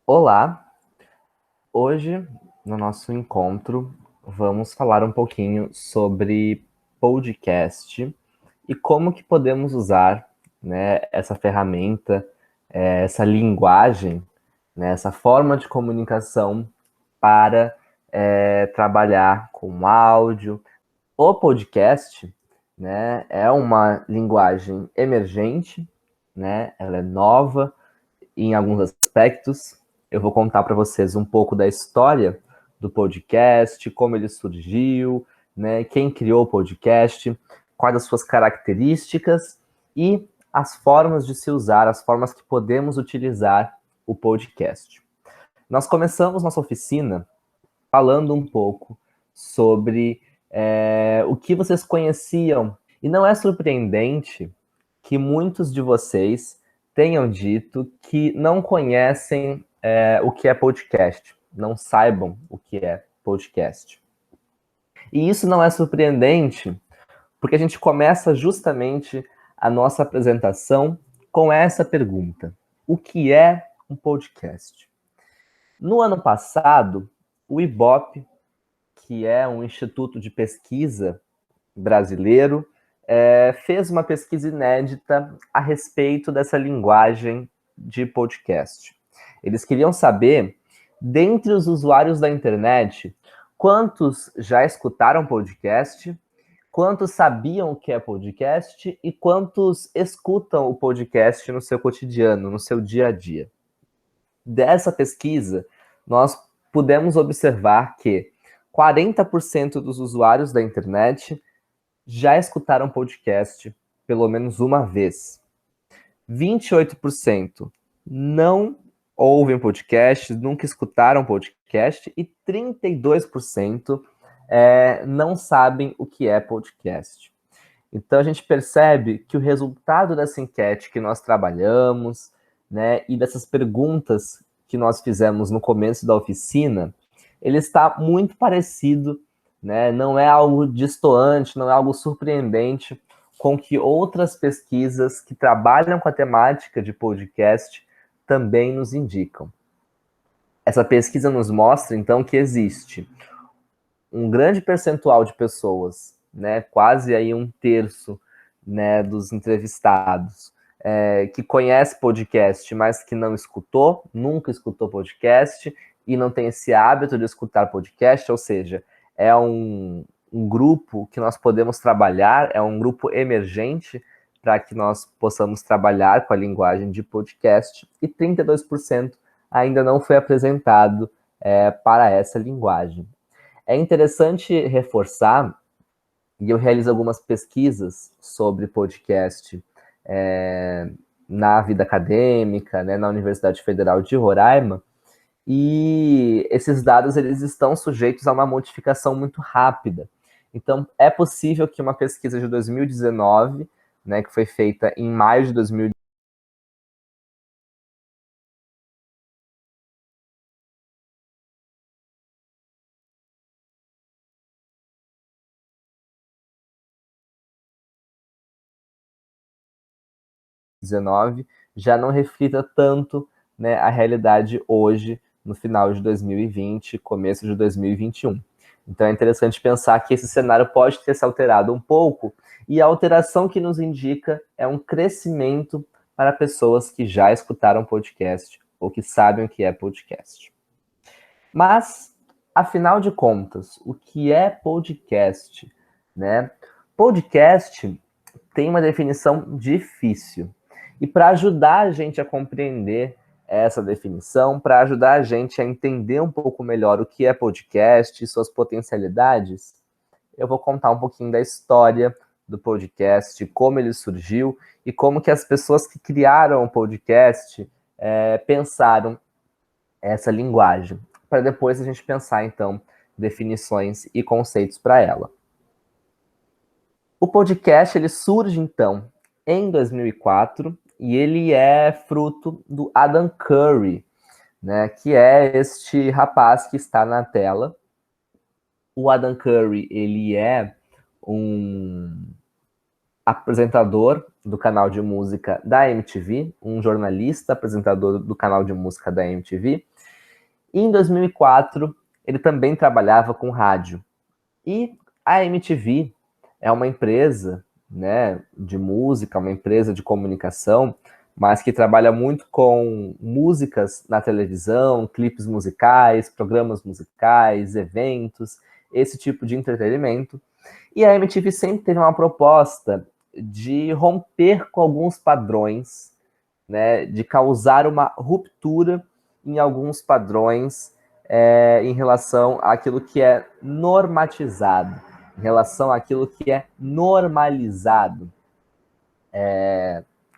Olá, hoje no nosso encontro vamos falar um pouquinho sobre podcast e como que podemos usar, né, essa ferramenta, essa linguagem, né, essa forma de comunicação para trabalhar com áudio. O podcast, né, é uma linguagem emergente, né, ela é nova em alguns aspectos. Eu vou contar para vocês um pouco da história do podcast, como ele surgiu, né, quem criou o podcast, quais as suas características e as formas de se usar, as formas que podemos utilizar o podcast. Nós começamos nossa oficina falando um pouco sobre o que vocês conheciam. E não é surpreendente que muitos de vocês tenham dito que não conhecem o que é podcast, não saibam o que é podcast. E isso não é surpreendente, porque a gente começa justamente a nossa apresentação com essa pergunta: o que é um podcast? No ano passado, o IBOP, que é um instituto de pesquisa brasileiro, fez uma pesquisa inédita a respeito dessa linguagem de podcast. Eles queriam saber, dentre os usuários da internet, quantos já escutaram podcast, quantos sabiam o que é podcast e quantos escutam o podcast no seu cotidiano, no seu dia a dia. Dessa pesquisa, nós pudemos observar que 40% dos usuários da internet já escutaram podcast pelo menos uma vez. 28% não ouvem podcast, nunca escutaram podcast, e 32% não sabem o que é podcast. Então a gente percebe que o resultado dessa enquete que nós trabalhamos, né, e dessas perguntas que nós fizemos no começo da oficina, ele está muito parecido, né? Não é algo destoante, não é algo surpreendente com que outras pesquisas que trabalham com a temática de podcast também nos indicam. Essa pesquisa nos mostra, então, que existe um grande percentual de pessoas, né, quase aí um terço, né, dos entrevistados, que conhece podcast, mas que não escutou, nunca escutou podcast e não tem esse hábito de escutar podcast, ou seja, é um grupo que nós podemos trabalhar, é um grupo emergente para que nós possamos trabalhar com a linguagem de podcast, e 32% ainda não foi apresentado para essa linguagem. É interessante reforçar, e eu realizo algumas pesquisas sobre podcast na vida acadêmica, né, na Universidade Federal de Roraima, e esses dados eles estão sujeitos a uma modificação muito rápida. Então, é possível que uma pesquisa de 2019, né, que foi feita em maio de 2019, já não reflita tanto, né, a realidade hoje, no final de 2020, começo de 2021. Então é interessante pensar que esse cenário pode ter se alterado um pouco, e a alteração que nos indica é um crescimento para pessoas que já escutaram podcast ou que sabem o que é podcast. Mas, afinal de contas, o que é podcast, né? Podcast tem uma definição difícil. E para ajudar a gente a compreender essa definição, para ajudar a gente a entender um pouco melhor o que é podcast e suas potencialidades, eu vou contar um pouquinho da história do podcast, como ele surgiu e como que as pessoas que criaram o podcast pensaram essa linguagem, para depois a gente pensar, então, definições e conceitos para ela. O podcast ele surge, então, em 2004 e ele é fruto do Adam Curry, né, que é este rapaz que está na tela. O Adam Curry ele é um apresentador do canal de música da MTV, um jornalista apresentador do canal de música da MTV, E em 2004, ele também trabalhava com rádio. E a MTV é uma empresa, né, de música, uma empresa de comunicação, mas que trabalha muito com músicas na televisão, clipes musicais, programas musicais, eventos, esse tipo de entretenimento. E a MTV sempre teve uma proposta de romper com alguns padrões, né, de causar uma ruptura em alguns padrões em relação àquilo que é normatizado, em relação àquilo que é normalizado.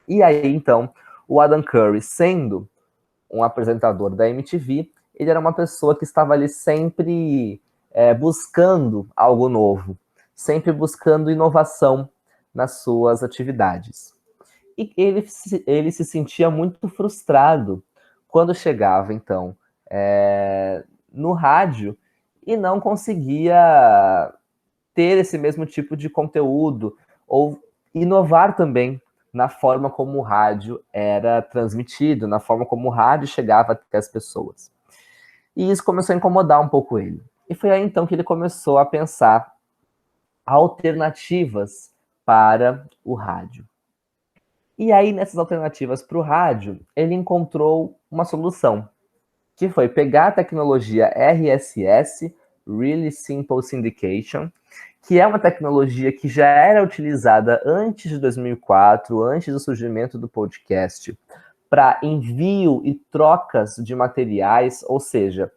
E aí, então, o Adam Curry, sendo um apresentador da MTV, ele era uma pessoa que estava ali sempre buscando algo novo, sempre buscando inovação nas suas atividades. E ele se sentia muito frustrado quando chegava, então, no rádio e não conseguia ter esse mesmo tipo de conteúdo ou inovar também na forma como o rádio era transmitido, na forma como o rádio chegava até as pessoas. E isso começou a incomodar um pouco ele. E foi aí então que ele começou a pensar alternativas para o rádio. E aí, nessas alternativas para o rádio, ele encontrou uma solução, que foi pegar a tecnologia RSS, Really Simple Syndication, que é uma tecnologia que já era utilizada antes de 2004, antes do surgimento do podcast, para envio e trocas de materiais, ou seja,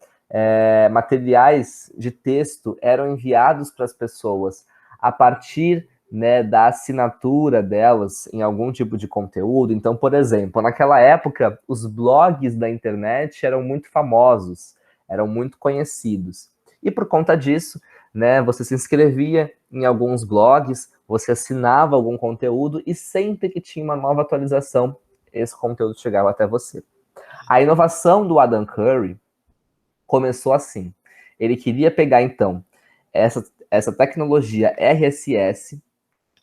materiais de texto eram enviados para as pessoas a partir, né, da assinatura delas em algum tipo de conteúdo. Então, por exemplo, naquela época, os blogs da internet eram muito famosos, eram muito conhecidos. E por conta disso, né, você se inscrevia em alguns blogs, você assinava algum conteúdo e sempre que tinha uma nova atualização, esse conteúdo chegava até você. A inovação do Adam Curry começou assim. Ele queria pegar, então, essa tecnologia RSS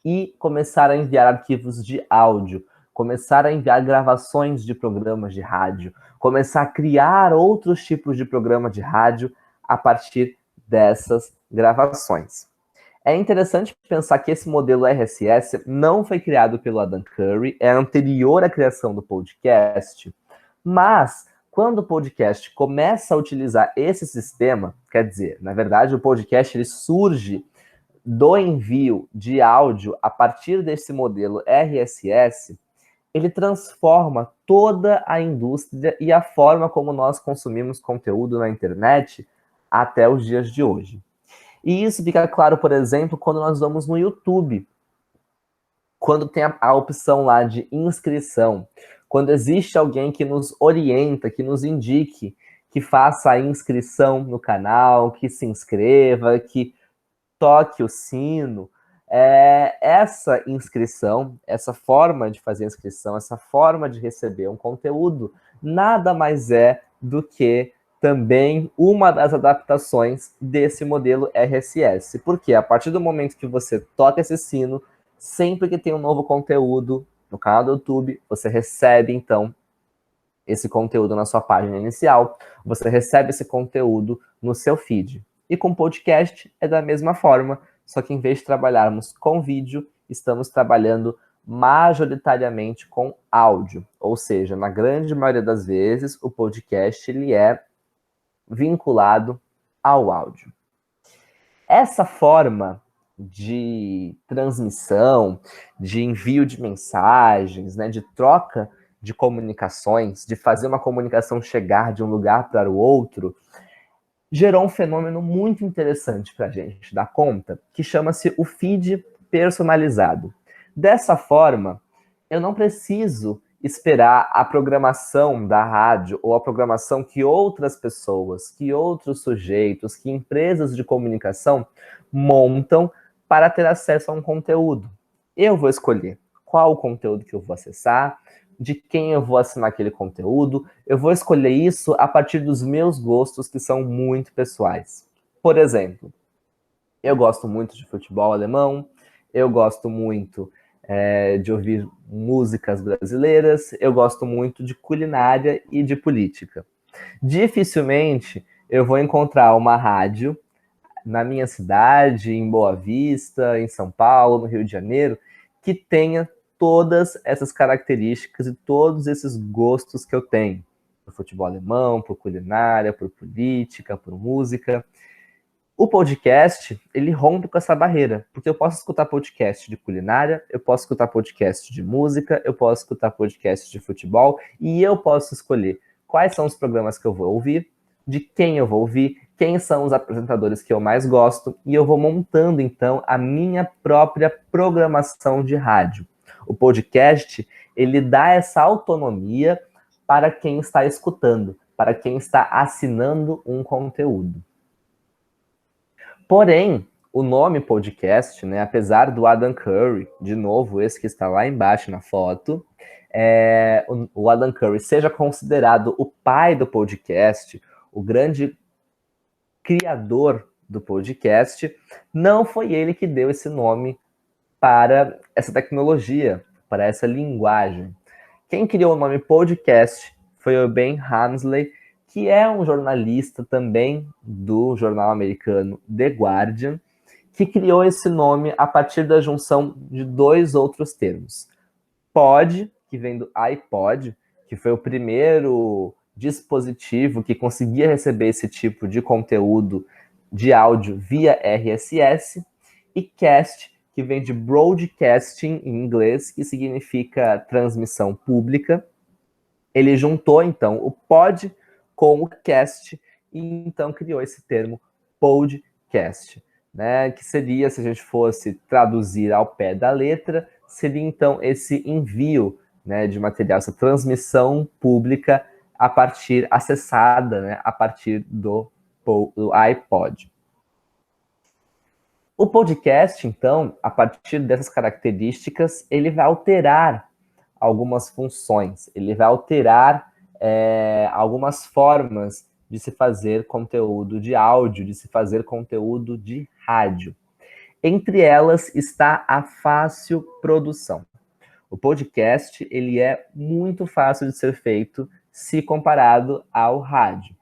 e começar a enviar arquivos de áudio, começar a enviar gravações de programas de rádio, começar a criar outros tipos de programa de rádio a partir dessas gravações. É interessante pensar que esse modelo RSS não foi criado pelo Adam Curry, é anterior à criação do podcast, mas quando o podcast começa a utilizar esse sistema, quer dizer, na verdade, o podcast ele surge do envio de áudio a partir desse modelo RSS, ele transforma toda a indústria e a forma como nós consumimos conteúdo na internet até os dias de hoje. E isso fica claro, por exemplo, quando nós vamos no YouTube, quando tem a opção lá de inscrição, quando existe alguém que nos orienta, que nos indique, que faça a inscrição no canal, que se inscreva, que toque o sino. Essa inscrição, essa forma de fazer inscrição, essa forma de receber um conteúdo, nada mais é do que também uma das adaptações desse modelo RSS. Porque a partir do momento que você toca esse sino, sempre que tem um novo conteúdo no canal do YouTube, você recebe, então, esse conteúdo na sua página inicial, você recebe esse conteúdo no seu feed. E com podcast é da mesma forma, só que em vez de trabalharmos com vídeo, estamos trabalhando majoritariamente com áudio. Ou seja, na grande maioria das vezes, o podcast ele é vinculado ao áudio. Essa forma de transmissão, de envio de mensagens, né, de troca de comunicações, de fazer uma comunicação chegar de um lugar para o outro, gerou um fenômeno muito interessante para a gente dar conta, que chama-se o feed personalizado. Dessa forma, eu não preciso esperar a programação da rádio ou a programação que outras pessoas, que outros sujeitos, que empresas de comunicação montam para ter acesso a um conteúdo. Eu vou escolher qual o conteúdo que eu vou acessar, de quem eu vou assinar aquele conteúdo, eu vou escolher isso a partir dos meus gostos, que são muito pessoais. Por exemplo, eu gosto muito de futebol alemão, eu gosto muito de ouvir músicas brasileiras, eu gosto muito de culinária e de política. Dificilmente eu vou encontrar uma rádio na minha cidade, em Boa Vista, em São Paulo, no Rio de Janeiro, que tenha todas essas características e todos esses gostos que eu tenho. Por futebol alemão, por culinária, por política, por música. O podcast, ele rompe com essa barreira, porque eu posso escutar podcast de culinária, eu posso escutar podcast de música, eu posso escutar podcast de futebol, e eu posso escolher quais são os programas que eu vou ouvir, de quem eu vou ouvir, quem são os apresentadores que eu mais gosto, e eu vou montando, então, a minha própria programação de rádio. O podcast, ele dá essa autonomia para quem está escutando, para quem está assinando um conteúdo. Porém, o nome podcast, né, apesar do Adam Curry, de novo, esse que está lá embaixo na foto, o Adam Curry seja considerado o pai do podcast, o grande criador do podcast, não foi ele que deu esse nome para essa tecnologia, para essa linguagem. Quem criou o nome podcast foi o Ben Hamsley, que é um jornalista também do jornal americano The Guardian, que criou esse nome a partir da junção de dois outros termos. Pod, que vem do iPod, que foi o primeiro dispositivo que conseguia receber esse tipo de conteúdo de áudio via RSS, e cast, que vem de broadcasting em inglês, que significa transmissão pública. Ele juntou, então, o pod com o cast e, então, criou esse termo podcast, né? Que seria, se a gente fosse traduzir ao pé da letra, seria, então, esse envio, né, de material, essa transmissão pública acessada, né, a partir do iPod. O podcast, então, a partir dessas características, ele vai alterar algumas funções, ele vai alterar algumas formas de se fazer conteúdo de áudio, de se fazer conteúdo de rádio. Entre elas está a fácil produção. O podcast, ele é muito fácil de ser feito se comparado ao rádio.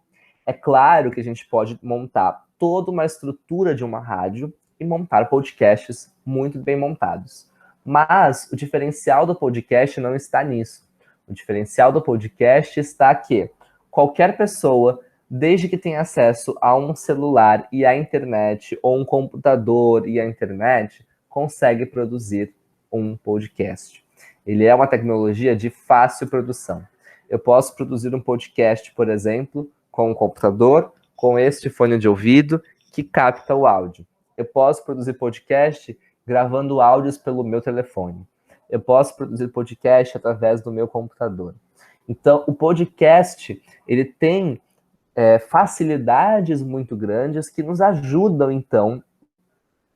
É claro que a gente pode montar toda uma estrutura de uma rádio e montar podcasts muito bem montados. Mas o diferencial do podcast não está nisso. O diferencial do podcast está que qualquer pessoa, desde que tenha acesso a um celular e à internet, ou um computador e à internet, consegue produzir um podcast. Ele é uma tecnologia de fácil produção. Eu posso produzir um podcast, por exemplo, com um computador, com este fone de ouvido que capta o áudio. Eu posso produzir podcast gravando áudios pelo meu telefone. Eu posso produzir podcast através do meu computador. Então, o podcast, ele tem facilidades muito grandes que nos ajudam, então,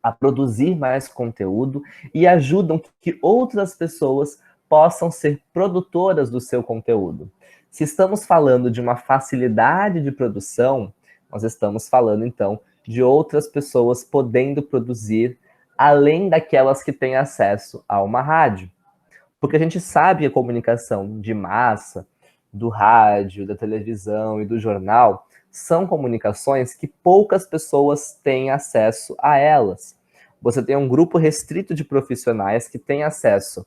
a produzir mais conteúdo e ajudam que outras pessoas possam ser produtoras do seu conteúdo. Se estamos falando de uma facilidade de produção, nós estamos falando, então, de outras pessoas podendo produzir, além daquelas que têm acesso a uma rádio. Porque a gente sabe que a comunicação de massa, do rádio, da televisão e do jornal, são comunicações que poucas pessoas têm acesso a elas. Você tem um grupo restrito de profissionais que têm acesso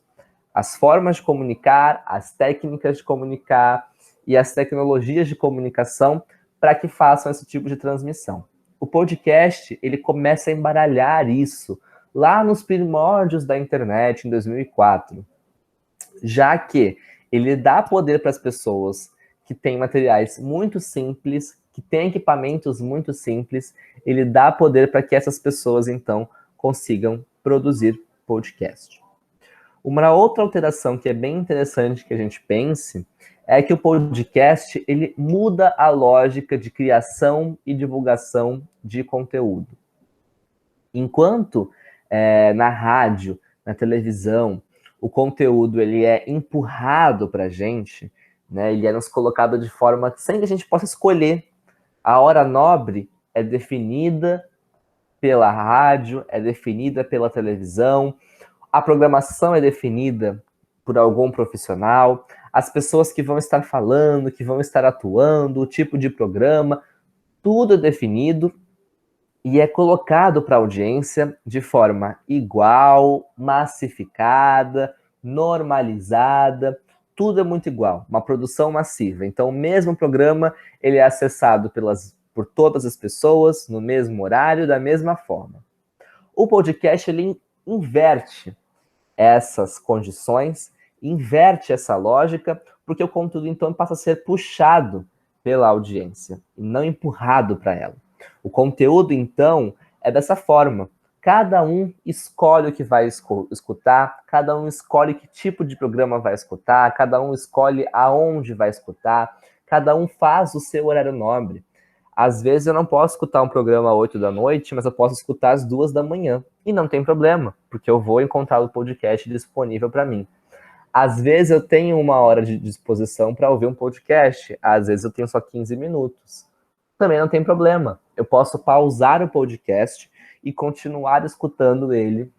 às formas de comunicar, às técnicas de comunicar e às tecnologias de comunicação para que façam esse tipo de transmissão. O podcast, ele começa a embaralhar isso lá nos primórdios da internet, em 2004, já que ele dá poder para as pessoas que têm materiais muito simples, que têm equipamentos muito simples, ele dá poder para que essas pessoas, então, consigam produzir podcast. Uma outra alteração que é bem interessante que a gente pense é que o podcast, ele muda a lógica de criação e divulgação de conteúdo. Enquanto na rádio, na televisão, o conteúdo ele é empurrado para a gente, né? Ele é nos colocado de forma sem que a gente possa escolher. A hora nobre é definida pela rádio, é definida pela televisão, a programação é definida por algum profissional, as pessoas que vão estar falando, que vão estar atuando, o tipo de programa, tudo é definido e é colocado para a audiência de forma igual, massificada, normalizada, tudo é muito igual, uma produção massiva. Então, o mesmo programa, ele é acessado por todas as pessoas, no mesmo horário, da mesma forma. O podcast, ele inverte essas condições, inverte essa lógica, porque o conteúdo, então, passa a ser puxado pela audiência, e não empurrado para ela. O conteúdo, então, é dessa forma. Cada um escolhe o que vai escutar, cada um escolhe que tipo de programa vai escutar, cada um escolhe aonde vai escutar, cada um faz o seu horário nobre. Às vezes eu não posso escutar um programa às 8 da noite, mas eu posso escutar às 2 da manhã. E não tem problema, porque eu vou encontrar o podcast disponível para mim. Às vezes eu tenho 1 hora de disposição para ouvir um podcast, às vezes eu tenho só 15 minutos. Também não tem problema. Eu posso pausar o podcast e continuar escutando ele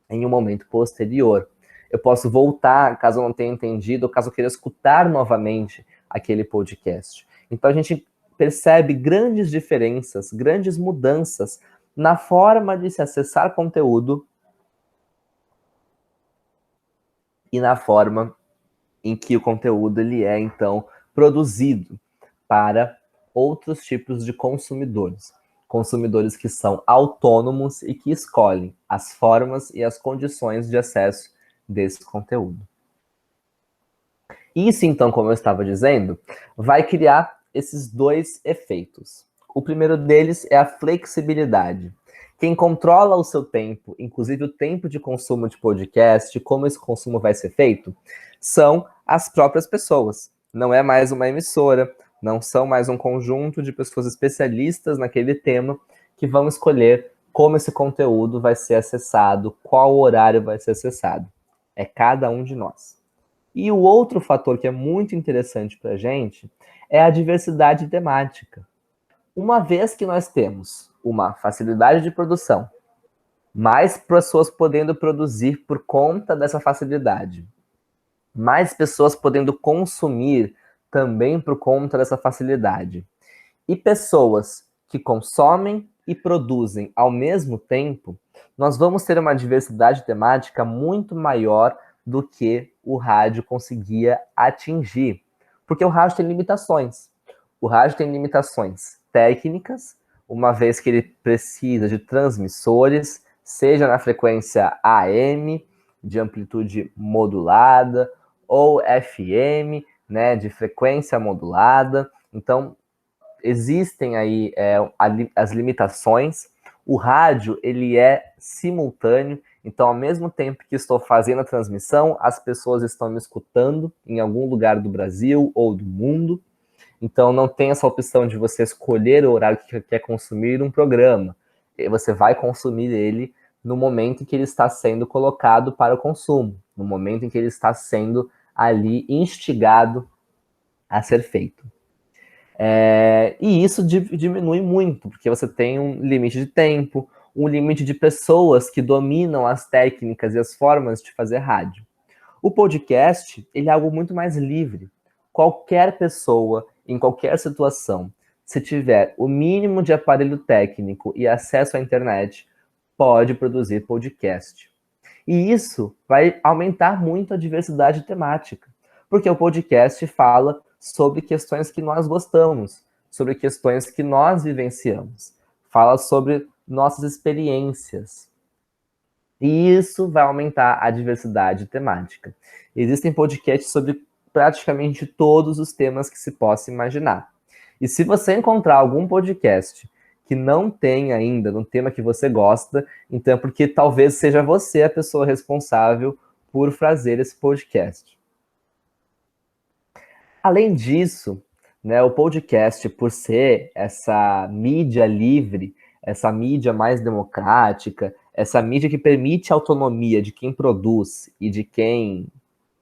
em um momento posterior. Eu posso voltar, caso eu não tenha entendido, ou caso eu queira escutar novamente aquele podcast. Então a gente percebe grandes diferenças, grandes mudanças na forma de se acessar conteúdo e na forma em que o conteúdo ele é, então, produzido para outros tipos de consumidores. Consumidores que são autônomos e que escolhem as formas e as condições de acesso desse conteúdo. Isso, então, como eu estava dizendo, vai criar esses dois efeitos. O primeiro deles é a flexibilidade. Quem controla o seu tempo, inclusive o tempo de consumo de podcast, como esse consumo vai ser feito, são as próprias pessoas. Não é mais uma emissora, não são mais um conjunto de pessoas especialistas naquele tema que vão escolher como esse conteúdo vai ser acessado, qual horário vai ser acessado. É cada um de nós. E o outro fator que é muito interessante para a gente é a diversidade temática. Uma vez que nós temos uma facilidade de produção, mais pessoas podendo produzir por conta dessa facilidade, mais pessoas podendo consumir também por conta dessa facilidade, e pessoas que consomem e produzem ao mesmo tempo, nós vamos ter uma diversidade temática muito maior do que o rádio conseguia atingir. Porque o rádio tem limitações. O rádio tem limitações técnicas, uma vez que ele precisa de transmissores, seja na frequência AM, de amplitude modulada, ou FM, né, de frequência modulada. Então, existem aí as limitações. O rádio, ele é simultâneo, então, ao mesmo tempo que estou fazendo a transmissão, as pessoas estão me escutando em algum lugar do Brasil ou do mundo. Então, não tem essa opção de você escolher o horário que quer consumir um programa. Você vai consumir ele no momento em que ele está sendo colocado para o consumo, no momento em que ele está sendo ali instigado a ser feito. E isso diminui muito, porque você tem um limite de tempo, um limite de pessoas que dominam as técnicas e as formas de fazer rádio. O podcast, ele é algo muito mais livre. Qualquer pessoa, em qualquer situação, se tiver o mínimo de aparelho técnico e acesso à internet, pode produzir podcast. E isso vai aumentar muito a diversidade temática, porque o podcast fala sobre questões que nós gostamos, sobre questões que nós vivenciamos, fala sobre nossas experiências. E isso vai aumentar a diversidade temática. Existem podcasts sobre praticamente todos os temas que se possa imaginar. E se você encontrar algum podcast que não tem ainda no tema que você gosta, então é porque talvez seja você a pessoa responsável por fazer esse podcast. Além disso, né, o podcast, por ser essa mídia livre, essa mídia mais democrática, essa mídia que permite a autonomia de quem produz e de quem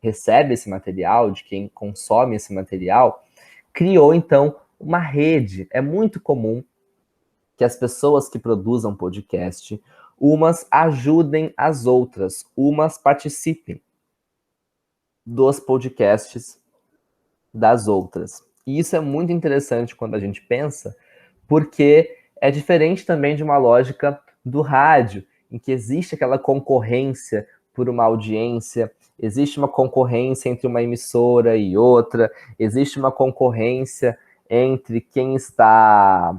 recebe esse material, de quem consome esse material, criou então uma rede. É muito comum que as pessoas que produzam podcast, umas ajudem as outras, umas participem. dos podcasts das outras. E isso é muito interessante quando a gente pensa, porque é diferente também de uma lógica do rádio, em que existe aquela concorrência por uma audiência, existe uma concorrência entre uma emissora e outra, existe uma concorrência entre quem está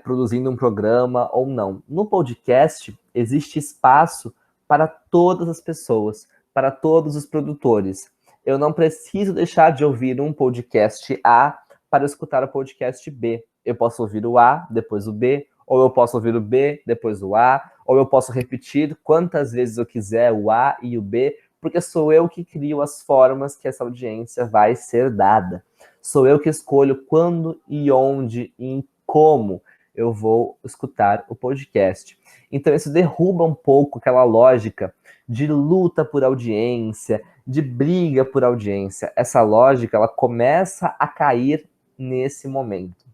produzindo um programa ou não. No podcast, existe espaço para todas as pessoas, para todos os produtores. Eu não preciso deixar de ouvir um podcast A para escutar o podcast B. Eu posso ouvir o A, depois o B, ou eu posso ouvir o B, depois o A, ou eu posso repetir quantas vezes eu quiser o A e o B, porque sou eu que crio as formas que essa audiência vai ser dada. Sou eu que escolho quando e onde e como eu vou escutar o podcast. Então isso derruba um pouco aquela lógica de luta por audiência, de briga por audiência. Essa lógica, ela começa a cair nesse momento.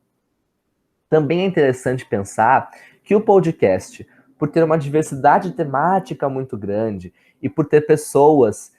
Também é interessante pensar que o podcast, por ter uma diversidade temática muito grande e por ter pessoas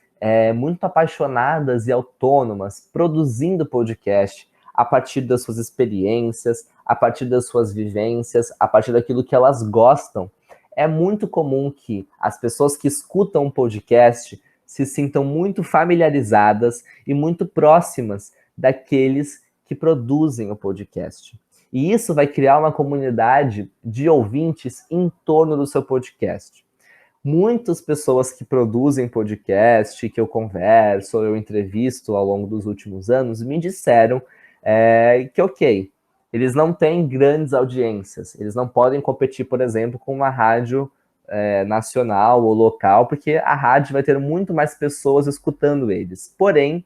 muito apaixonadas e autônomas produzindo podcast a partir das suas experiências, a partir das suas vivências, a partir daquilo que elas gostam, é muito comum que as pessoas que escutam um podcast se sintam muito familiarizadas e muito próximas daqueles que produzem o podcast. E isso vai criar uma comunidade de ouvintes em torno do seu podcast. Muitas pessoas que produzem podcast, que eu converso, eu entrevisto ao longo dos últimos anos, me disseram que, ok, eles não têm grandes audiências, eles não podem competir, por exemplo, com uma rádio nacional ou local, porque a rádio vai ter muito mais pessoas escutando eles. Porém,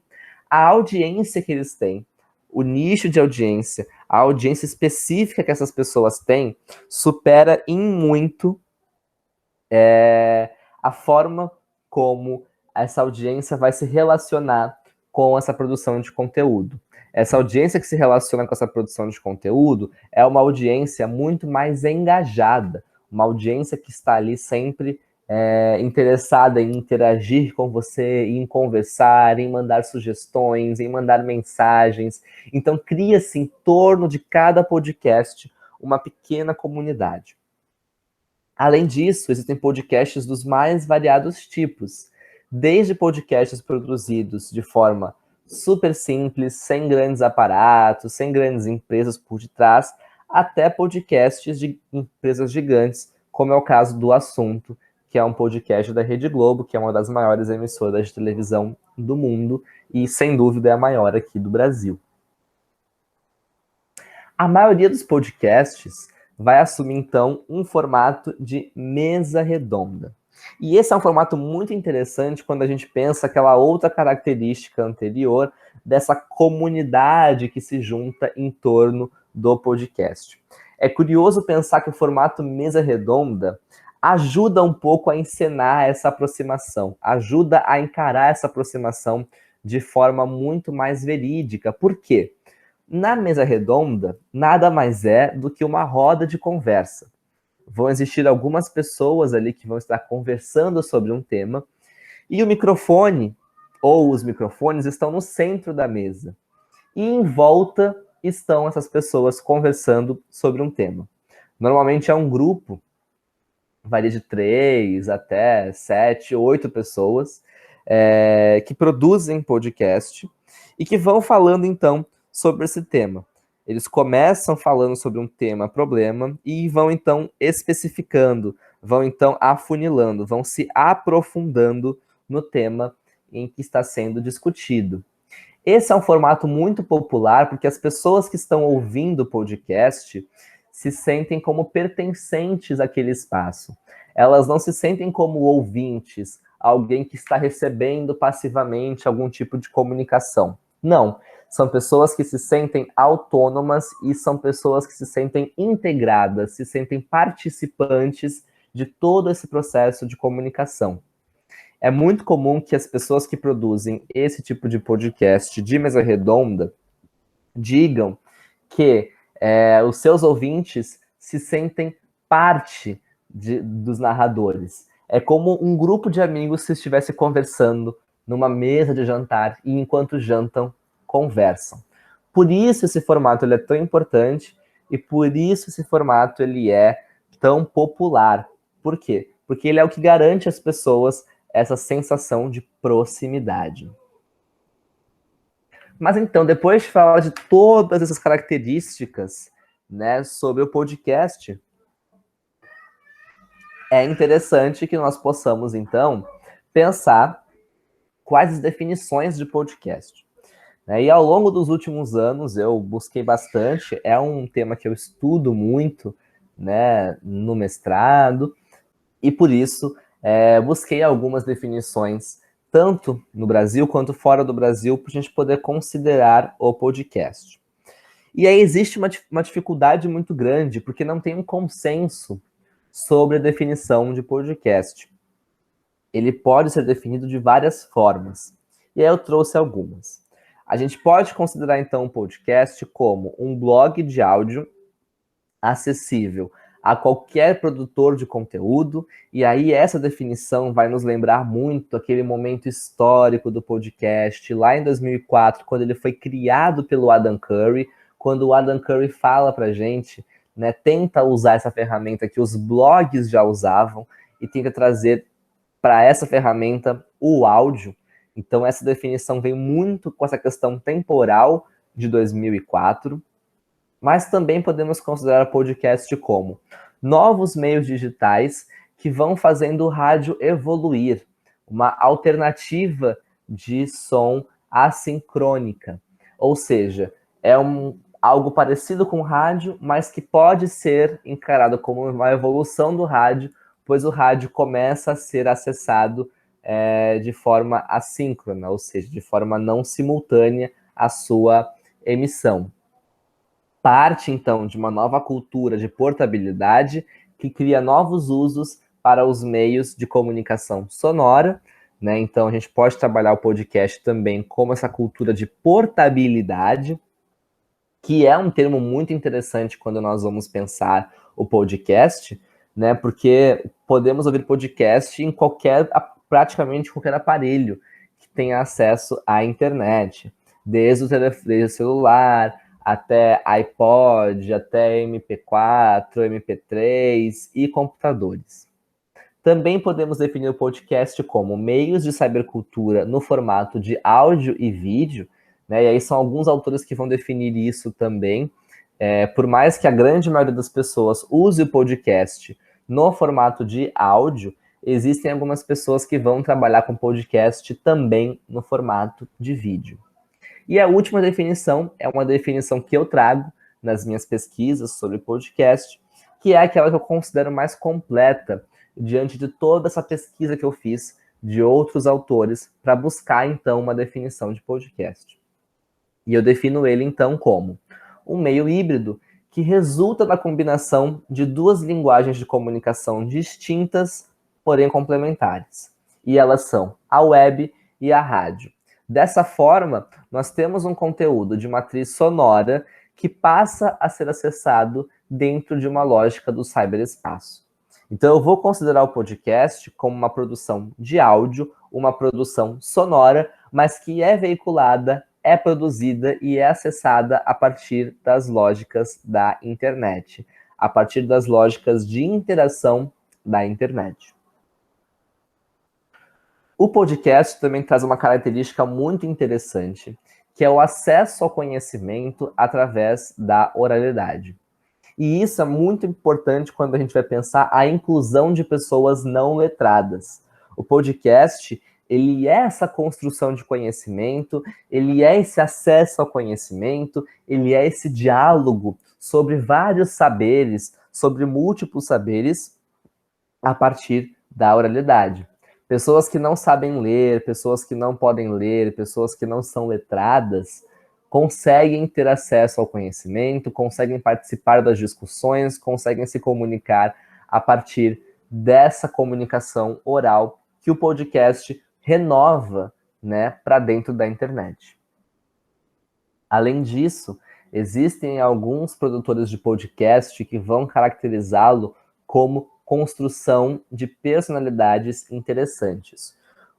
a audiência que eles têm, o nicho de audiência, a audiência específica que essas pessoas têm, supera em muito a forma como essa audiência vai se relacionar com essa produção de conteúdo. Essa audiência que se relaciona com essa produção de conteúdo é uma audiência muito mais engajada, uma audiência que está ali sempre interessada em interagir com você, em conversar, em mandar sugestões, em mandar mensagens. Então, cria-se em torno de cada podcast uma pequena comunidade. Além disso, existem podcasts dos mais variados tipos, desde podcasts produzidos de forma super simples, sem grandes aparatos, sem grandes empresas por detrás, até podcasts de empresas gigantes, como é o caso do Assunto, que é um podcast da Rede Globo, que é uma das maiores emissoras de televisão do mundo e, sem dúvida, é a maior aqui do Brasil. A maioria dos podcasts vai assumir, então, um formato de mesa redonda. E esse é um formato muito interessante quando a gente pensa aquela outra característica anterior dessa comunidade que se junta em torno do podcast. É curioso pensar que o formato mesa redonda ajuda um pouco a encenar essa aproximação, ajuda a encarar essa aproximação de forma muito mais verídica. Por quê? Na mesa redonda, nada mais é do que uma roda de conversa. Vão existir algumas pessoas ali que vão estar conversando sobre um tema, e o microfone, ou os microfones, estão no centro da mesa. E em volta estão essas pessoas conversando sobre um tema. Normalmente é um grupo, varia de 3 até 7, 8 pessoas, que produzem podcast e que vão falando, então, sobre esse tema. Eles começam falando sobre um tema, problema, e vão então especificando, vão então afunilando, vão se aprofundando no tema em que está sendo discutido. Esse é um formato muito popular porque as pessoas que estão ouvindo o podcast se sentem como pertencentes àquele espaço. Elas não se sentem como ouvintes, alguém que está recebendo passivamente algum tipo de comunicação. Não. São pessoas que se sentem autônomas e são pessoas que se sentem integradas, se sentem participantes de todo esse processo de comunicação. É muito comum que as pessoas que produzem esse tipo de podcast de mesa redonda digam que os seus ouvintes se sentem parte dos narradores. É como um grupo de amigos se estivesse conversando numa mesa de jantar e enquanto jantam, conversam. Por isso esse formato ele é tão importante e por isso esse formato ele é tão popular. Por quê? Porque ele é o que garante às pessoas essa sensação de proximidade. Mas então, depois de falar de todas essas características, né, sobre o podcast, é interessante que nós possamos, então, pensar quais as definições de podcast. E ao longo dos últimos anos, eu busquei bastante, é um tema que eu estudo muito, né, no mestrado, e por isso busquei algumas definições, tanto no Brasil quanto fora do Brasil, para a gente poder considerar o podcast. E aí existe uma dificuldade muito grande, porque não tem um consenso sobre a definição de podcast. Ele pode ser definido de várias formas, e aí eu trouxe algumas. A gente pode considerar, então, um podcast como um blog de áudio acessível a qualquer produtor de conteúdo, e aí essa definição vai nos lembrar muito aquele momento histórico do podcast, lá em 2004, quando ele foi criado pelo Adam Curry, quando o Adam Curry fala pra gente, né, tenta usar essa ferramenta que os blogs já usavam e tenta trazer para essa ferramenta o áudio. Então essa definição vem muito com essa questão temporal de 2004, mas também podemos considerar o podcast como novos meios digitais que vão fazendo o rádio evoluir, uma alternativa de som assincrônica. Ou seja, é algo parecido com o rádio, mas que pode ser encarado como uma evolução do rádio, pois o rádio começa a ser acessado de forma assíncrona, ou seja, de forma não simultânea à sua emissão. Parte, então, de uma nova cultura de portabilidade que cria novos usos para os meios de comunicação sonora, né? Então, a gente pode trabalhar o podcast também como essa cultura de portabilidade, que é um termo muito interessante quando nós vamos pensar o podcast, né? Porque podemos ouvir podcast em praticamente qualquer aparelho que tenha acesso à internet, desde o celular, até iPod, até MP4, MP3 e computadores. Também podemos definir o podcast como meios de cybercultura no formato de áudio e vídeo, né? E aí são alguns autores que vão definir isso também. Por mais que a grande maioria das pessoas use o podcast no formato de áudio, existem algumas pessoas que vão trabalhar com podcast também no formato de vídeo. E a última definição é uma definição que eu trago nas minhas pesquisas sobre podcast, que é aquela que eu considero mais completa diante de toda essa pesquisa que eu fiz de outros autores para buscar, então, uma definição de podcast. E eu defino ele, então, como um meio híbrido que resulta da combinação de duas linguagens de comunicação distintas, porém complementares. E elas são a web e a rádio. Dessa forma, nós temos um conteúdo de matriz sonora que passa a ser acessado dentro de uma lógica do cyberespaço. Então, eu vou considerar o podcast como uma produção de áudio, uma produção sonora, mas que é veiculada, é produzida e é acessada a partir das lógicas da internet, a partir das lógicas de interação da internet. O podcast também traz uma característica muito interessante, que é o acesso ao conhecimento através da oralidade. E isso é muito importante quando a gente vai pensar a inclusão de pessoas não letradas. O podcast, ele é essa construção de conhecimento, ele é esse acesso ao conhecimento, ele é esse diálogo sobre vários saberes, sobre múltiplos saberes, a partir da oralidade. Pessoas que não sabem ler, pessoas que não podem ler, pessoas que não são letradas, conseguem ter acesso ao conhecimento, conseguem participar das discussões, conseguem se comunicar a partir dessa comunicação oral que o podcast renova, né, para dentro da internet. Além disso, existem alguns produtores de podcast que vão caracterizá-lo como construção de personalidades interessantes.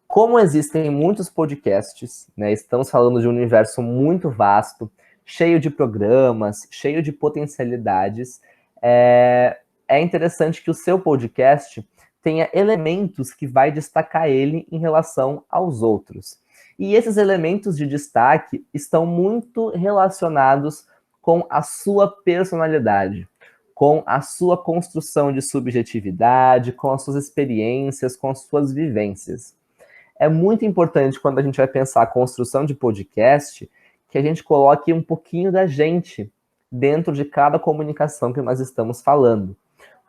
Como existem muitos podcasts, né, estamos falando de um universo muito vasto, cheio de programas, cheio de potencialidades, é interessante que o seu podcast tenha elementos que vai destacar ele em relação aos outros. E esses elementos de destaque estão muito relacionados com a sua personalidade, com a sua construção de subjetividade, com as suas experiências, com as suas vivências. É muito importante, quando a gente vai pensar a construção de podcast, que a gente coloque um pouquinho da gente dentro de cada comunicação que nós estamos falando.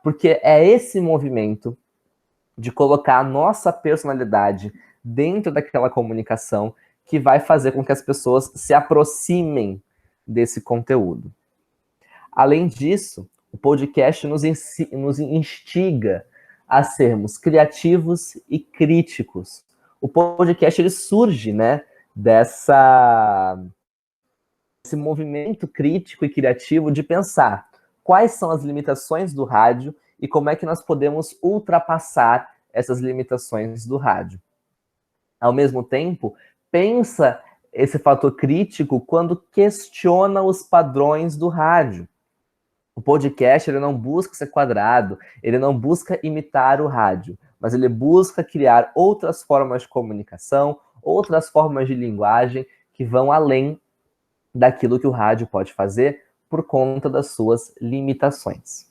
Porque é esse movimento de colocar a nossa personalidade dentro daquela comunicação que vai fazer com que as pessoas se aproximem desse conteúdo. Além disso, o podcast nos instiga a sermos criativos e críticos. O podcast ele surge, né, desse movimento crítico e criativo de pensar quais são as limitações do rádio e como é que nós podemos ultrapassar essas limitações do rádio. Ao mesmo tempo, pensa esse fator crítico quando questiona os padrões do rádio. O podcast ele não busca ser quadrado, ele não busca imitar o rádio, mas ele busca criar outras formas de comunicação, outras formas de linguagem que vão além daquilo que o rádio pode fazer por conta das suas limitações.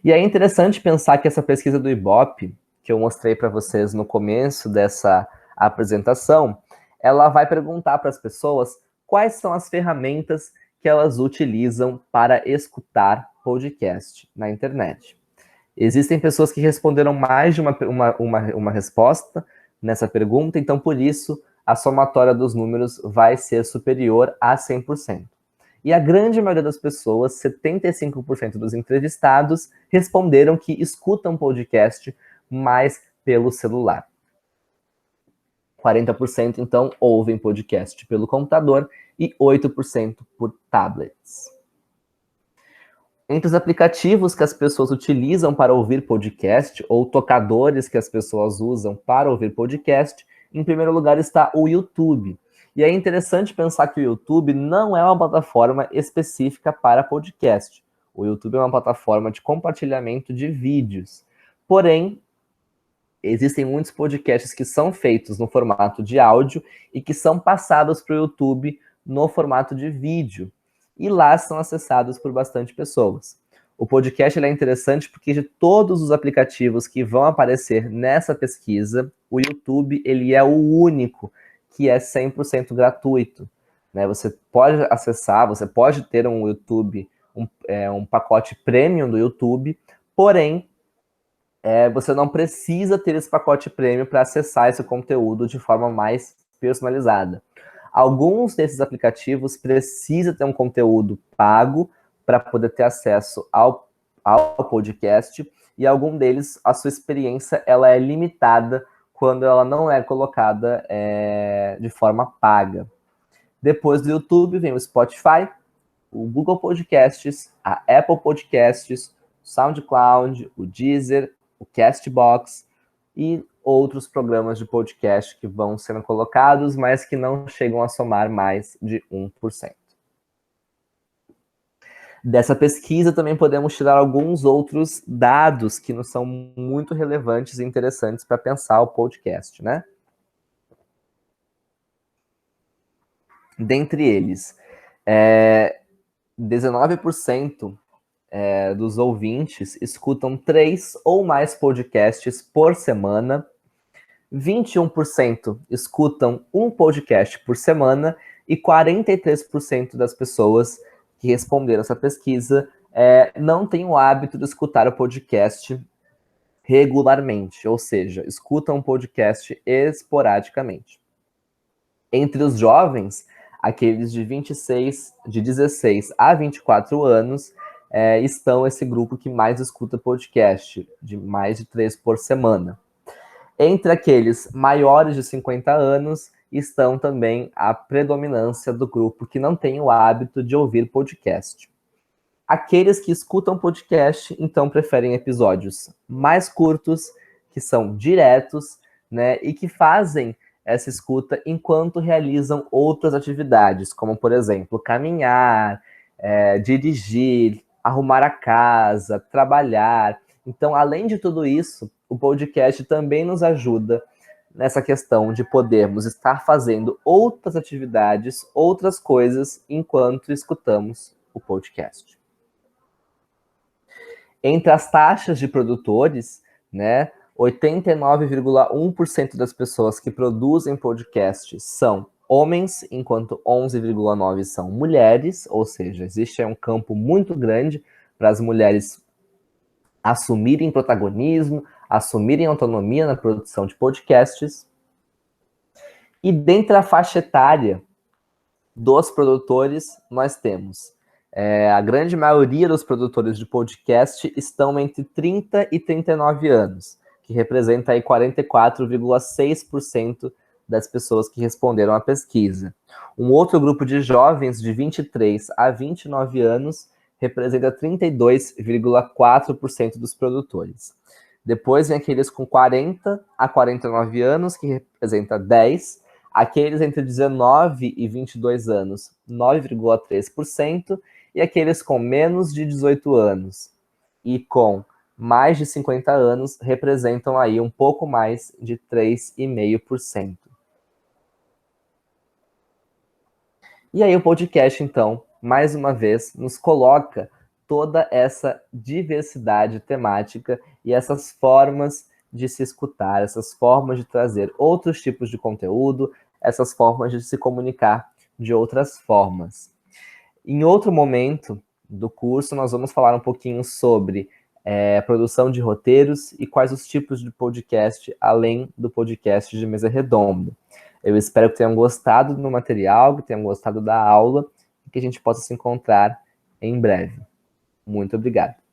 E é interessante pensar que essa pesquisa do Ibope, que eu mostrei para vocês no começo dessa apresentação, ela vai perguntar para as pessoas quais são as ferramentas que elas utilizam para escutar podcast na internet. Existem pessoas que responderam mais de uma resposta nessa pergunta, então por isso a somatória dos números vai ser superior a 100%. E a grande maioria das pessoas, 75% dos entrevistados, responderam que escutam podcast mais pelo celular. 40% então ouvem podcast pelo computador e 8% por tablets. Entre os aplicativos que as pessoas utilizam para ouvir podcast, ou tocadores que as pessoas usam para ouvir podcast, em primeiro lugar está o YouTube. E é interessante pensar que o YouTube não é uma plataforma específica para podcast. O YouTube é uma plataforma de compartilhamento de vídeos. Porém, existem muitos podcasts que são feitos no formato de áudio e que são passados para o YouTube no formato de vídeo. E lá são acessados por bastante pessoas. O podcast ele é interessante porque de todos os aplicativos que vão aparecer nessa pesquisa, o YouTube ele é o único que é 100% gratuito. Né? Você pode acessar, você pode ter um YouTube, um pacote premium do YouTube, porém, você não precisa ter esse pacote premium para acessar esse conteúdo de forma mais personalizada. Alguns desses aplicativos precisam ter um conteúdo pago para poder ter acesso ao podcast, e algum deles, a sua experiência ela é limitada quando ela não é colocada de forma paga. Depois do YouTube vem o Spotify, o Google Podcasts, a Apple Podcasts, o SoundCloud, o Deezer, o Castbox e outros programas de podcast que vão sendo colocados, mas que não chegam a somar mais de 1%. Dessa pesquisa também podemos tirar alguns outros dados que nos são muito relevantes e interessantes para pensar o podcast, né? Dentre eles, 19% dos ouvintes escutam 3 ou mais podcasts por semana, 21% escutam um podcast por semana e 43% das pessoas que responderam essa pesquisa não têm o hábito de escutar o podcast regularmente, ou seja, escutam um podcast esporadicamente. Entre os jovens, aqueles de 16 a 24 anos, estão esse grupo que mais escuta podcast, de mais de 3 por semana. Entre aqueles maiores de 50 anos, estão também a predominância do grupo que não tem o hábito de ouvir podcast. Aqueles que escutam podcast, então, preferem episódios mais curtos, que são diretos, né, e que fazem essa escuta enquanto realizam outras atividades, como, por exemplo, caminhar, dirigir, arrumar a casa, trabalhar. Então, além de tudo isso, o podcast também nos ajuda nessa questão de podermos estar fazendo outras atividades, outras coisas, enquanto escutamos o podcast. Entre as taxas de produtores, né, 89,1% das pessoas que produzem podcast são homens, enquanto 11,9% são mulheres, ou seja, existe um campo muito grande para as mulheres assumirem protagonismo, assumirem autonomia na produção de podcasts. E dentro da faixa etária dos produtores, nós temos a grande maioria dos produtores de podcast estão entre 30 e 39 anos, que representa aí 44,6% das pessoas que responderam à pesquisa. Um outro grupo de jovens de 23 a 29 anos representa 32,4% dos produtores. Depois vem aqueles com 40 a 49 anos, que representa 10%. Aqueles entre 19 e 22 anos, 9,3%. E aqueles com menos de 18 anos e com mais de 50 anos representam aí um pouco mais de 3,5%. E aí o podcast, então, mais uma vez, nos coloca toda essa diversidade temática e essas formas de se escutar, essas formas de trazer outros tipos de conteúdo, essas formas de se comunicar de outras formas. Em outro momento do curso, nós vamos falar um pouquinho sobre produção de roteiros e quais os tipos de podcast, além do podcast de mesa redonda. Eu espero que tenham gostado do material, que tenham gostado da aula e que a gente possa se encontrar em breve. Muito obrigado.